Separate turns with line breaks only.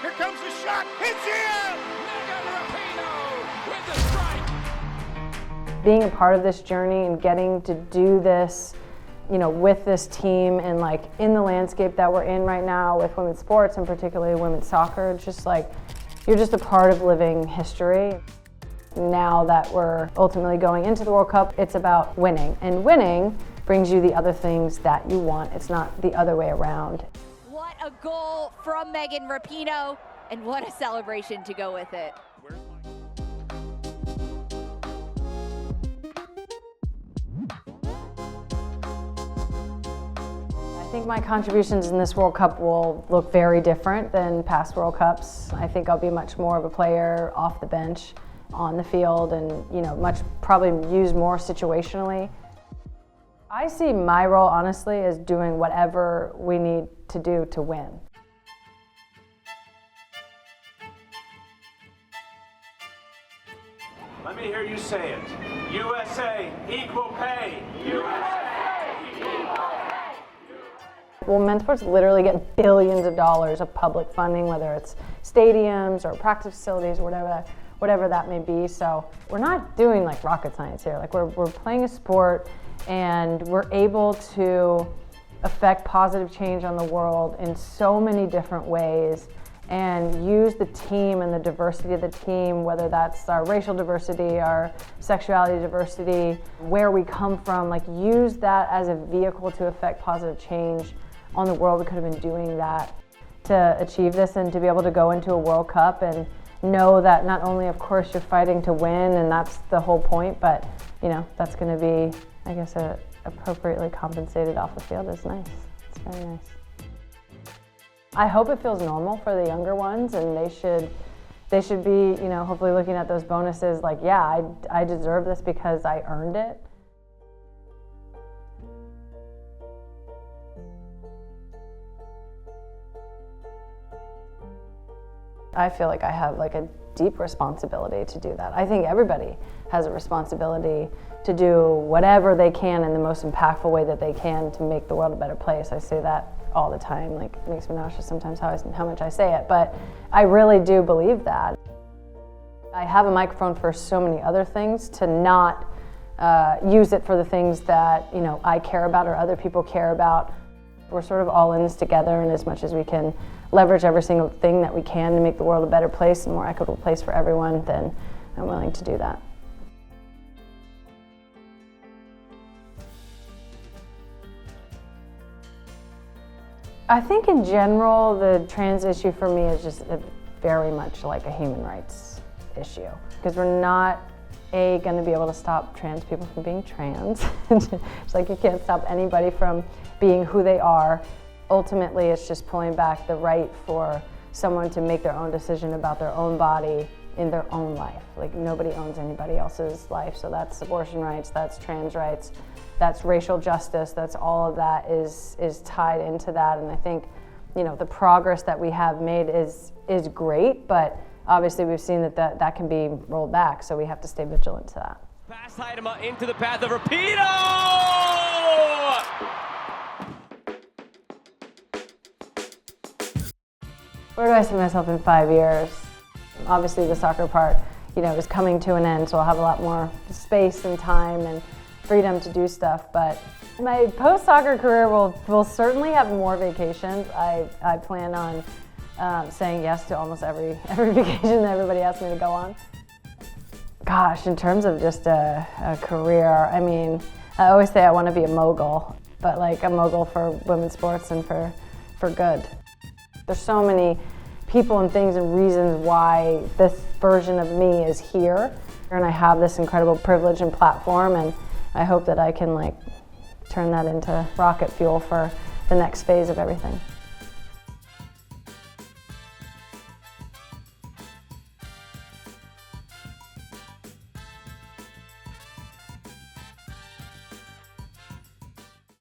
Here comes the shot. It's here. Rapinoe with the strike.
Being a part of this journey and getting to do this, you know, with this team and like in the landscape that we're in right now with women's sports and particularly women's soccer, it's just like you're just a part of living history. Now that we're ultimately going into the World Cup, it's about winning, and winning brings you the other things that you want. It's not the other way around.
What a goal from Megan Rapinoe, and what a celebration to go with it.
I think my contributions in this World Cup will look very different than past World Cups. I think I'll be much more of a player off the bench, on the field, and probably used more situationally. I see my role honestly as doing whatever we need to do to win.
Let me hear you say it. USA, equal pay. USA, equal pay.
Well, men's sports literally get billions of dollars of public funding, whether it's stadiums or practice facilities or whatever that may be. So we're not doing like rocket science here. Like we're playing a sport and we're able to affect positive change on the world in so many different ways and use the team and the diversity of the team, whether that's our racial diversity, our sexuality diversity, where we come from, like use that as a vehicle to affect positive change on the world. We could have been doing that to achieve this and to be able to go into a World Cup and know that not only, of course, you're fighting to win, and that's the whole point, but that's going to be, I guess, appropriately compensated off the field is nice. It's very nice. I hope it feels normal for the younger ones, and they should be, hopefully looking at those bonuses like, yeah, I deserve this because I earned it. I feel like I have like a deep responsibility to do that. I think everybody has a responsibility to do whatever they can in the most impactful way that they can to make the world a better place. I say that all the time. Like, it makes me nauseous sometimes how much I say it, but I really do believe that. I have a microphone for so many other things, to not use it for the things that I care about or other people care about. We're sort of all in this together, and as much as we can leverage every single thing that we can to make the world a better place, a more equitable place for everyone, then I'm willing to do that. I think in general, the trans issue for me is just very much like a human rights issue, because we're not going to be able to stop trans people from being trans. It's like you can't stop anybody from being who they are. Ultimately, it's just pulling back the right for someone to make their own decision about their own body in their own life. Like, nobody owns anybody else's life. So that's abortion rights, that's trans rights, that's racial justice, that's all of that is tied into that. And I think, the progress that we have made is great, but obviously we've seen that can be rolled back, so we have to stay vigilant to that.
Pass Heidema into the path of Rapinoe!
Where do I see myself in 5 years? Obviously the soccer part, is coming to an end, so I'll have a lot more space and time and freedom to do stuff. But my post-soccer career will certainly have more vacations. I plan on saying yes to almost every vacation that everybody asks me to go on. Gosh, in terms of just a career, I mean, I always say I want to be a mogul, but like a mogul for women's sports and for good. There's so many people and things and reasons why this version of me is here, and I have this incredible privilege and platform, and I hope that I can turn that into rocket fuel for the next phase of everything.